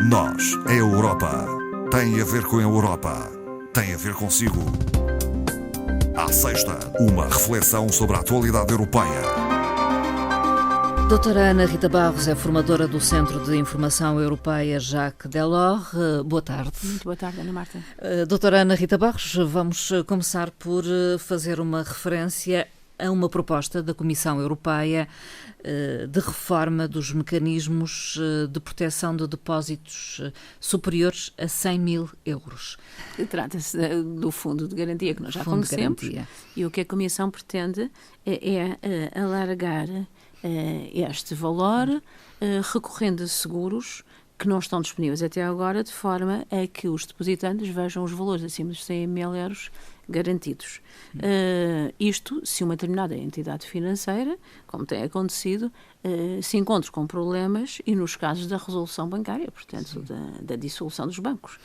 Nós, a Europa, tem a ver com a Europa, tem a ver consigo. À sexta, uma reflexão sobre a atualidade europeia. Doutora Ana Rita Barros é formadora do Centro de Informação Europeia Jacques Delors. Boa tarde. Muito boa tarde, Ana Marta. Doutora Ana Rita Barros, vamos começar por fazer uma referência a uma proposta da Comissão Europeia de reforma dos mecanismos de proteção de depósitos superiores a 100 mil euros. Trata-se do Fundo de Garantia que nós já conhecemos, e o que a Comissão pretende é alargar este valor recorrendo a seguros que não estão disponíveis até agora, de forma a que os depositantes vejam os valores acima dos 100 mil euros garantidos. Isto se uma determinada entidade financeira, como tem acontecido, se encontra com problemas e nos casos da resolução bancária, portanto, da dissolução dos bancos.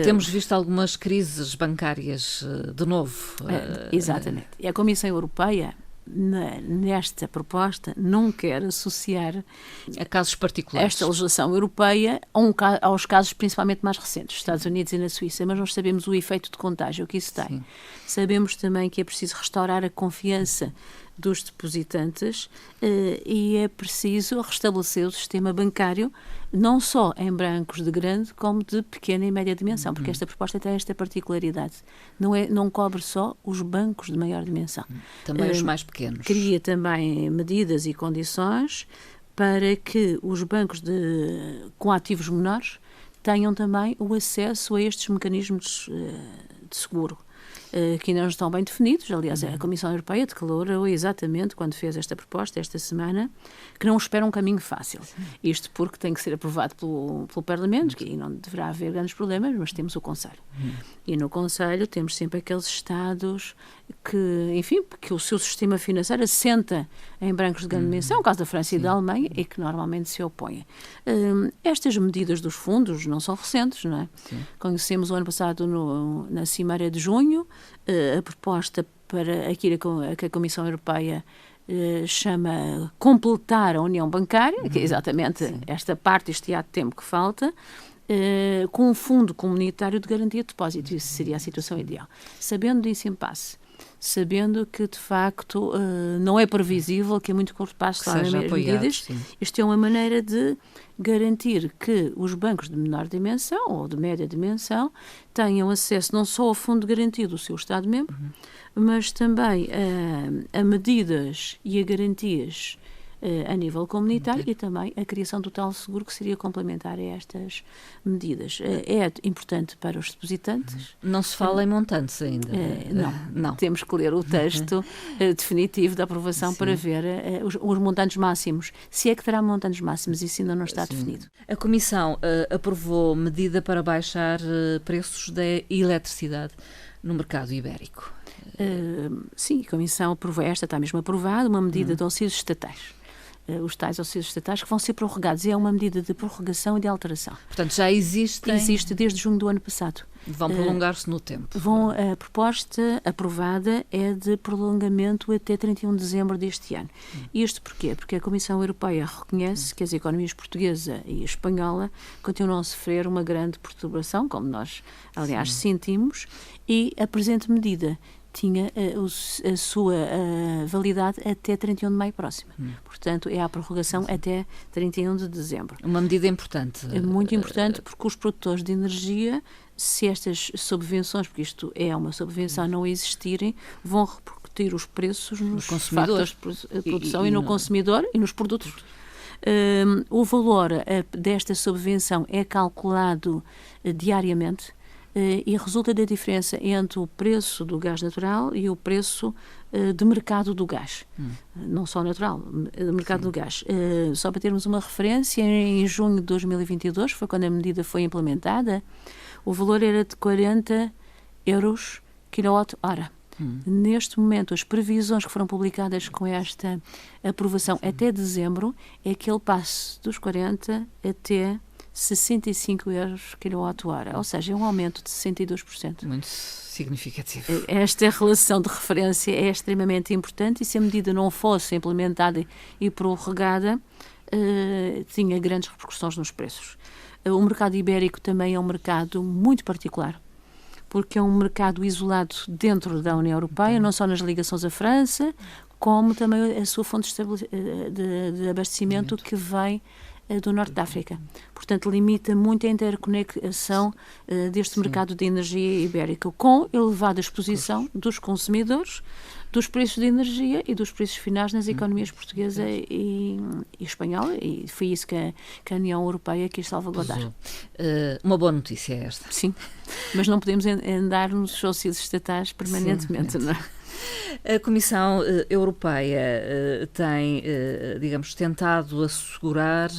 Temos visto algumas crises bancárias de novo. Exatamente. E a Comissão Europeia, nesta proposta, não quer associar a casos particulares esta legislação europeia aos casos principalmente mais recentes, nos Estados Unidos e na Suíça, mas nós sabemos o efeito de contágio que isso tem. Sim. Sabemos também que é preciso restaurar a confiança dos depositantes e é preciso restabelecer o sistema bancário, não só em bancos de grande, como de pequena e média dimensão, porque esta proposta tem esta particularidade. Não cobre só os bancos de maior dimensão. Também os mais pequenos. Cria também medidas e condições para que os bancos com ativos menores tenham também o acesso a estes mecanismos de seguro, que ainda não estão bem definidos. Aliás, a Comissão Europeia declarou exatamente, quando fez esta proposta, esta semana, que não espera um caminho fácil. Sim. Isto porque tem que ser aprovado pelo Parlamento, que aí não deverá haver grandes problemas, mas temos o Conselho. E no Conselho temos sempre aqueles Estados que o seu sistema financeiro assenta em bancos de grande dimensão, o caso da França e da Alemanha, e que normalmente se opõem. Estas medidas dos fundos não são recentes, não é? Sim. Conhecemos o ano passado, na Cimeira de junho, a proposta para aquilo que a Comissão Europeia chama completar a União Bancária, que é exatamente esta parte, este hiato de tempo que falta, com um fundo comunitário de garantia de depósito. Isso seria a situação ideal. Sabendo desse impasse, sabendo que, de facto, não é previsível que a muito curto prazo se tomem medidas, isto é uma maneira de garantir que os bancos de menor dimensão ou de média dimensão tenham acesso não só ao fundo de garantia do seu Estado-membro, mas também a medidas e a garantias a nível comunitário e também a criação do tal seguro que seria complementar a estas medidas. É importante para os depositantes. Não se fala em montantes ainda. Não. Temos que ler o texto definitivo da aprovação para ver os montantes máximos. Se é que terá montantes máximos, isso ainda não está definido. A Comissão aprovou medida para baixar preços da eletricidade no mercado ibérico. Sim, a Comissão aprovou, esta está mesmo aprovada, uma medida de auxílios estatais. Os tais auxílios estatais que vão ser prorrogados. É uma medida de prorrogação e de alteração. Portanto, já existem... Existe desde junho do ano passado. Vão prolongar-se no tempo. A proposta aprovada é de prolongamento até 31 de dezembro deste ano. Isto porquê? Porque a Comissão Europeia reconhece que as economias portuguesa e espanhola continuam a sofrer uma grande perturbação, como nós, aliás, sentimos, e a presente medida tinha a sua validade até 31 de maio próximo. Portanto, é a prorrogação até 31 de dezembro. Uma medida importante. É muito importante porque os produtores de energia, se estas subvenções, porque isto é uma subvenção, não existirem, vão repercutir os preços nos factores de produção e no consumidor e nos produtos. O valor desta subvenção é calculado diariamente, e resulta da diferença entre o preço do gás natural e o preço de mercado do gás. Não só natural, do mercado do gás. Só para termos uma referência, em junho de 2022, foi quando a medida foi implementada, o valor era de 40 euros kWh. Neste momento, as previsões que foram publicadas com esta aprovação até dezembro é que ele passe dos 40 até €65 kWh, ou seja, é um aumento de 62%. Muito significativo. Esta relação de referência é extremamente importante e se a medida não fosse implementada e prorrogada, tinha grandes repercussões nos preços. O mercado ibérico também é um mercado muito particular, porque é um mercado isolado dentro da União Europeia, não só nas ligações à França, como também a sua fonte de abastecimento que vem do Norte da África. Portanto, limita muito a interconexão deste mercado de energia ibérica, com elevada exposição dos consumidores, dos preços de energia e dos preços finais nas economias portuguesa e espanhola, e foi isso que a União Europeia quis salvaguardar. Uma boa notícia é esta. Sim, mas não podemos andar nos subsídios estatais permanentemente, não é? A Comissão Europeia tem, digamos, tentado assegurar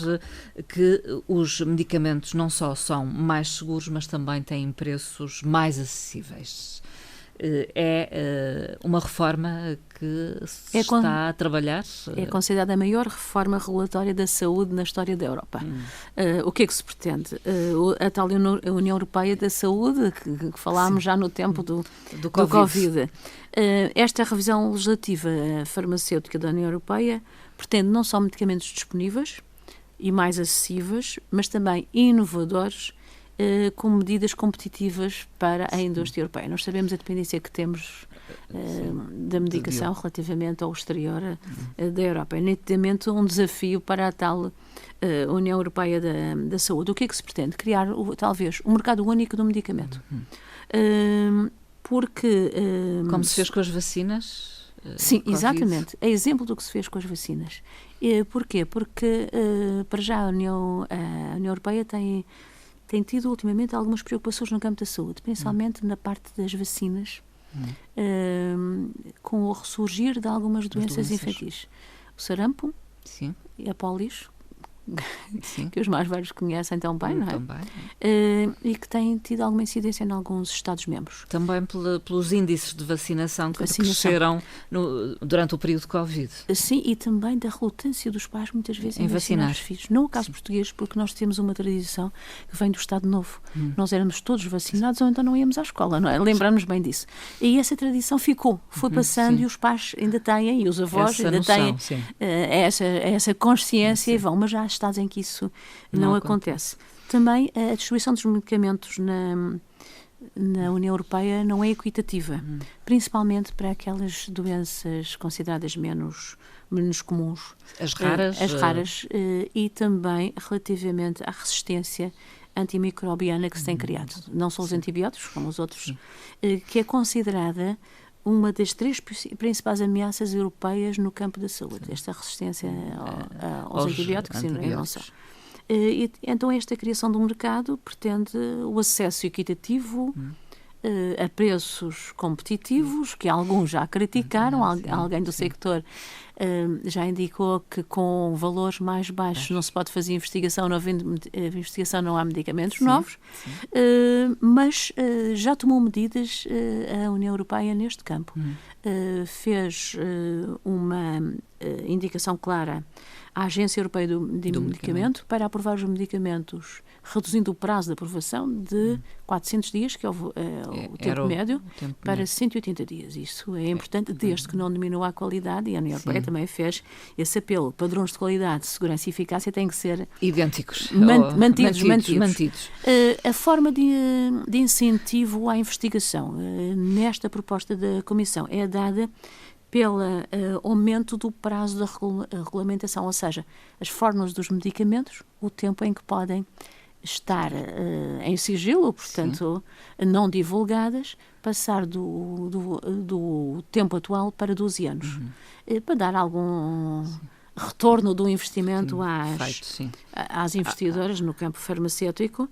que os medicamentos não só são mais seguros, mas também têm preços mais acessíveis. É uma reforma que se está a trabalhar? É considerada a maior reforma regulatória da saúde na história da Europa. O que é que se pretende? A tal União Europeia da Saúde, que falámos já no tempo do Covid. Esta revisão legislativa farmacêutica da União Europeia pretende não só medicamentos disponíveis e mais acessíveis, mas também inovadores, com medidas competitivas para a indústria europeia. Nós sabemos a dependência que temos da medicação relativamente ao exterior da Europa. É nitidamente um desafio para a tal União Europeia da Saúde. O que é que se pretende? Criar, talvez, um mercado único do medicamento. Porque... Como se fez com as vacinas? Sim, exatamente. É exemplo do que se fez com as vacinas. Porquê? Porque, para já, a União Europeia tem tido ultimamente algumas preocupações no campo da saúde, principalmente na parte das vacinas, com o ressurgir de algumas doenças infantis. O sarampo, sim, e a pólis, sim, que os mais velhos conhecem tão bem, não é? Também. E que têm tido alguma incidência em alguns Estados-membros. Também pelos índices de vacinação que cresceram durante o período de Covid. Sim, e também da relutância dos pais, muitas vezes, em vacinar os filhos. Não o caso português, porque nós temos uma tradição que vem do Estado Novo. Nós éramos todos vacinados ou então não íamos à escola, não é? Lembramos bem disso. E essa tradição ficou, foi passando e os pais ainda têm, e os avós ainda têm essa consciência e vão, mas já há estados em que isso não acontece. Também a distribuição dos medicamentos na União Europeia não é equitativa, principalmente para aquelas doenças consideradas menos comuns. As raras. E também relativamente à resistência antimicrobiana que se tem criado. Não só os antibióticos, como os outros, que é considerada uma das 3 principais ameaças europeias no campo da saúde. Esta resistência aos antibióticos. E não só. Então, esta criação do mercado pretende o acesso equitativo a preços competitivos, que alguns já criticaram, alguém do sector já indicou que com valores mais baixos não se pode fazer investigação, não há medicamentos novos, mas já tomou medidas a União Europeia neste campo. Fez uma indicação clara à Agência Europeia do Medicamento para aprovar os medicamentos, reduzindo o prazo de aprovação de 400 dias, que é o tempo médio, para 180 dias. Isso é importante, desde que não diminua a qualidade, e a União Europeia também fez esse apelo. Padrões de qualidade, segurança e eficácia têm que ser idênticos, mantidos. A forma de incentivo à investigação nesta proposta da Comissão é dada pelo aumento do prazo da regulamentação, ou seja, as fórmulas dos medicamentos, o tempo em que podem estar em sigilo, portanto, não divulgadas, passar do tempo atual para 12 anos, para dar algum retorno do investimento às investigadoras no campo farmacêutico,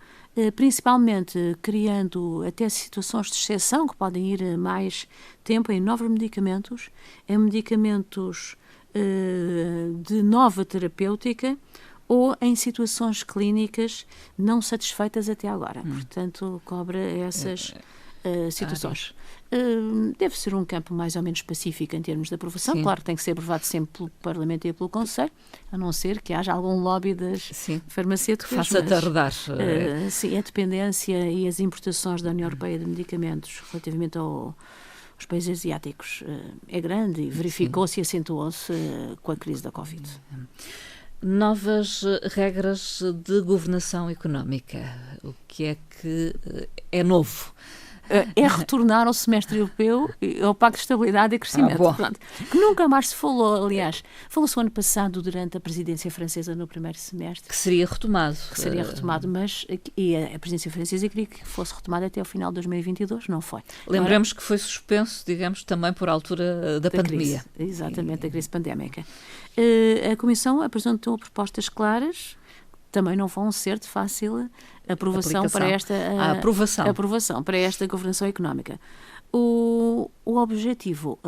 principalmente criando até situações de exceção que podem ir mais tempo em novos medicamentos, em medicamentos de nova terapêutica ou em situações clínicas não satisfeitas até agora. Portanto, cobre essas situações. deve ser um campo mais ou menos pacífico em termos de aprovação. Sim. Claro que tem que ser aprovado sempre pelo Parlamento e pelo Conselho, a não ser que haja algum lobby das farmacêuticas. Que faça tardar. Sim, a dependência e as importações da União Europeia de medicamentos relativamente aos países asiáticos é grande e verificou-se e acentuou-se com a crise da Covid. Novas regras de governação económica. O que é que é novo? É retornar ao semestre europeu, ao Pacto de Estabilidade e Crescimento. Pronto, que nunca mais se falou, aliás. Falou-se o ano passado, durante a presidência francesa, no primeiro semestre. Que seria retomado. Mas a presidência francesa queria que fosse retomada até ao final de 2022, não foi. Lembramos que foi suspenso, digamos, também por altura da pandemia. Crise, exatamente, da crise pandémica. A Comissão apresentou propostas claras, também não vão ser de fácil aprovação para esta aprovação para esta governação económica. O objetivo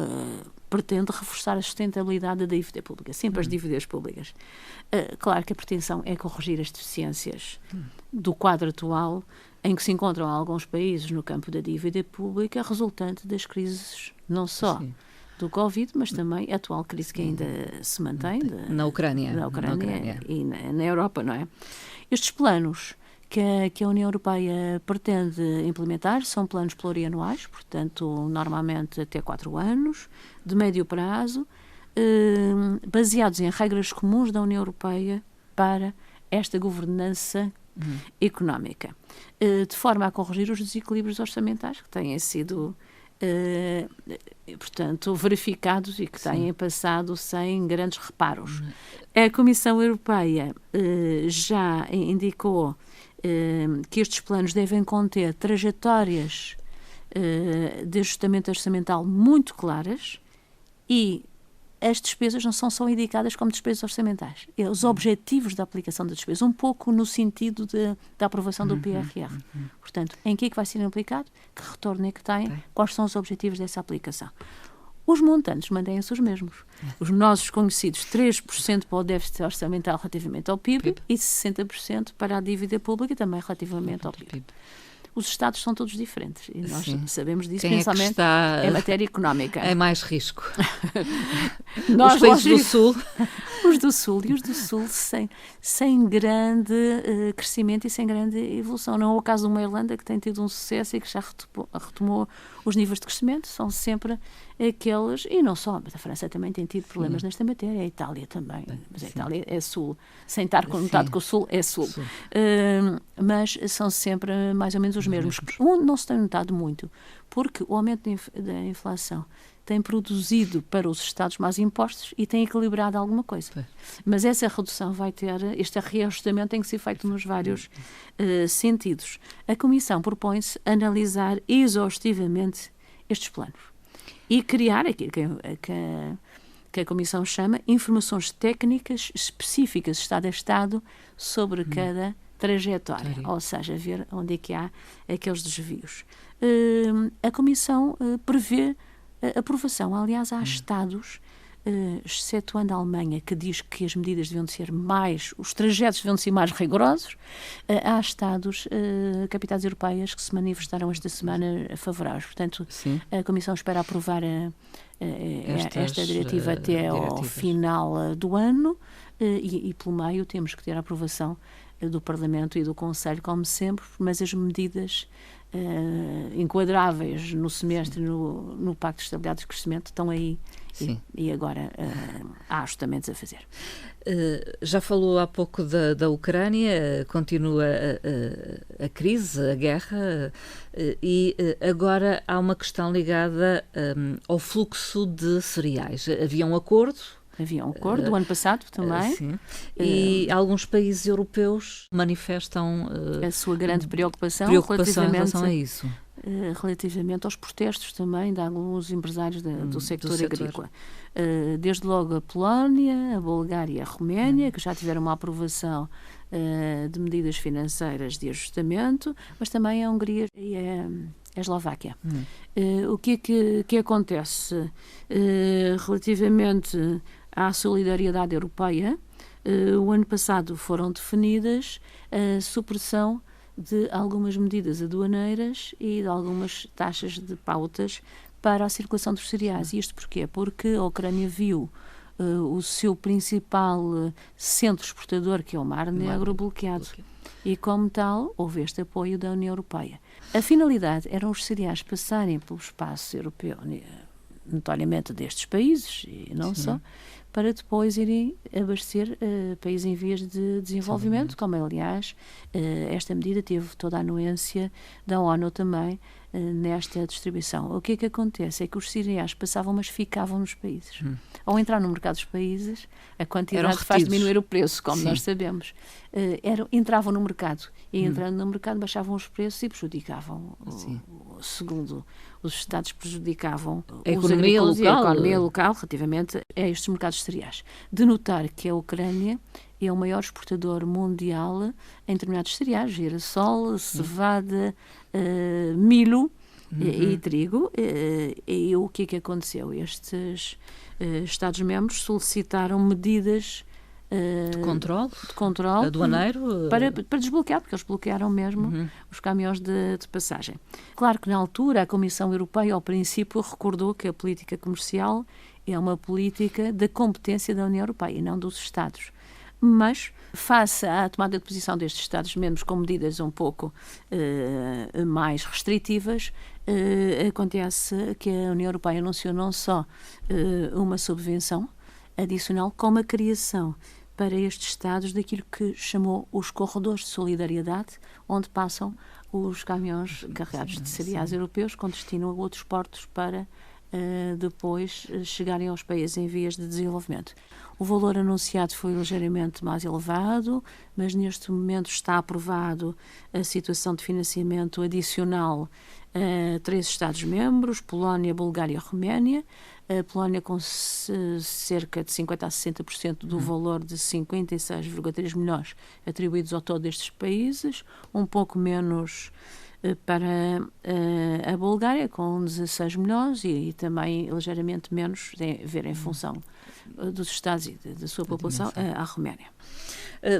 pretende reforçar a sustentabilidade da dívida pública, sempre as dívidas públicas. Claro que a pretensão é corrigir as deficiências do quadro atual em que se encontram alguns países no campo da dívida pública resultante das crises não só do Covid, mas também a atual crise que ainda se mantém na Ucrânia e na Europa, não é? Estes planos que a União Europeia pretende implementar são planos plurianuais, portanto, normalmente até 4 anos, de médio prazo, baseados em regras comuns da União Europeia para esta governança económica, de forma a corrigir os desequilíbrios orçamentais que têm sido portanto, verificados e que têm passado sem grandes reparos. A Comissão Europeia já indicou que estes planos devem conter trajetórias de ajustamento orçamental muito claras e as despesas não são só indicadas como despesas orçamentais. É os objetivos da aplicação das despesas, um pouco no sentido da aprovação do PRR. Portanto, em que é que vai ser aplicado? Que retorno é que tem? Quais são os objetivos dessa aplicação? Os montantes mantêm-se os mesmos. Os nossos conhecidos 3% para o déficit orçamental relativamente ao PIB e 60% para a dívida pública também relativamente ao PIB. Os Estados são todos diferentes e nós sabemos disso, principalmente em matéria económica. É mais risco. Os países do Sul. Os do Sul e os do Sul sem grande crescimento e sem grande evolução. Não é o caso de uma Irlanda que tem tido um sucesso e que já retomou os níveis de crescimento. São sempre aqueles, e não só, mas a França também tem tido problemas nesta matéria, a Itália também, mas a Itália é Sul, sem estar conotado que o Sul é Sul. Mas são sempre mais ou menos os mesmos. Onde não se tem notado muito, porque o aumento da inflação tem produzido para os Estados mais impostos e tem equilibrado alguma coisa. Mas essa redução vai ter, este reajustamento tem que ser feito nos vários sentidos. A Comissão propõe-se analisar exaustivamente estes planos e criar aquilo que a Comissão chama informações técnicas específicas, Estado a Estado, sobre cada trajetória, ou seja, ver onde é que há aqueles desvios. A Comissão prevê aprovação. Aliás, há Estados, excetuando a Alemanha, que diz que as medidas deviam ser os trajetos deviam ser mais rigorosos. Há Estados, capitais europeias, que se manifestaram esta semana favoráveis. Portanto, a Comissão espera aprovar esta diretiva até ao final do ano e pelo meio temos que ter a aprovação do Parlamento e do Conselho, como sempre, mas as medidas enquadráveis no semestre, no Pacto de Estabilidade e Crescimento, estão aí e agora há ajustamentos a fazer. Já falou há pouco da Ucrânia, continua a crise, a guerra, e agora há uma questão ligada ao fluxo de cereais. Havia um acordo do ano passado também. Sim. E alguns países europeus manifestam a sua grande preocupação em relação a isso. Relativamente aos protestos também de alguns empresários do sector agrícola. Desde logo a Polónia, a Bulgária e a Roménia, que já tiveram uma aprovação de medidas financeiras de ajustamento, mas também a Hungria e a Eslováquia. O que acontece relativamente à solidariedade europeia? O ano passado foram definidas a supressão de algumas medidas aduaneiras e de algumas taxas de pautas para a circulação dos cereais. Isto porquê? Porque a Ucrânia viu o seu principal centro exportador, que é o Mar Negro, bloqueado. E, como tal, houve este apoio da União Europeia. A finalidade eram os cereais passarem pelo espaço europeu, notoriamente destes países, e não só, para depois irem abastecer países em vias de desenvolvimento, como, aliás, esta medida teve toda a anuência da ONU também nesta distribuição. O que é que acontece? É que os cereais passavam, mas ficavam nos países. Ao entrar no mercado dos países, a quantidade faz diminuir o preço, como nós sabemos. Entravam no mercado e, entrando no mercado, baixavam os preços e prejudicavam, segundo os Estados, prejudicavam a economia local relativamente a estes mercados de cereais. De notar que a Ucrânia é o maior exportador mundial em determinados cereais, girassol, cevada, milho e trigo. E o que é que aconteceu? Estes Estados-membros solicitaram medidas de controle aduaneiro para desbloquear, porque eles bloquearam mesmo os caminhões de passagem. Claro que na altura a Comissão Europeia ao princípio recordou que a política comercial é uma política da competência da União Europeia e não dos Estados. Mas, face à tomada de posição destes Estados-membros com medidas um pouco mais restritivas, acontece que a União Europeia anunciou não só uma subvenção adicional, como a criação para estes Estados daquilo que chamou os corredores de solidariedade, onde passam os caminhões carregados de cereais europeus com destino a outros portos para depois chegarem aos países em vias de desenvolvimento. O valor anunciado foi ligeiramente mais elevado, mas neste momento está aprovado a situação de financiamento adicional a 3 Estados-membros, Polónia, Bulgária e Roménia. A Polónia com cerca de 50% a 60% do valor de 56,3 milhões atribuídos ao todo destes países, um pouco menos para a Bulgária, com 16 milhões, e também ligeiramente menos, tem a ver em função dos Estados e da sua população, à Roménia.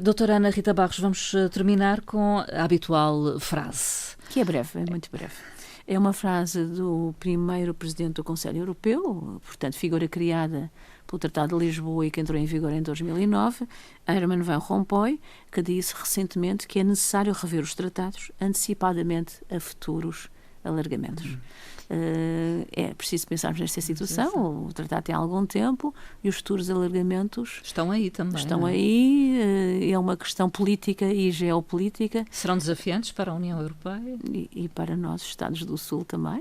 Doutora Ana Rita Barros, vamos terminar com a habitual frase. Que é breve, é muito breve. É uma frase do primeiro presidente do Conselho Europeu, portanto, figura criada pelo Tratado de Lisboa e que entrou em vigor em 2009, Herman Van Rompuy, que disse recentemente que é necessário rever os tratados antecipadamente a futuros alargamentos. É preciso pensarmos nesta situação. O tratado tem algum tempo e os futuros alargamentos estão aí também. Estão aí, é uma questão política e geopolítica. Serão desafiantes para a União Europeia? E para nós, Estados do Sul, também.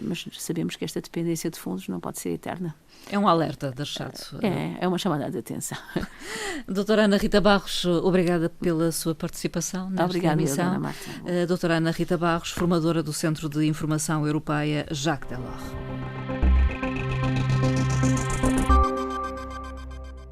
Mas sabemos que esta dependência de fundos não pode ser eterna. É um alerta deixado. É uma chamada de atenção. Doutora Ana Rita Barros, obrigada pela sua participação nesta emissão. Dona Marta. Doutora Ana Rita Barros, formadora do Centro de Informação Europeia Jacques Delors.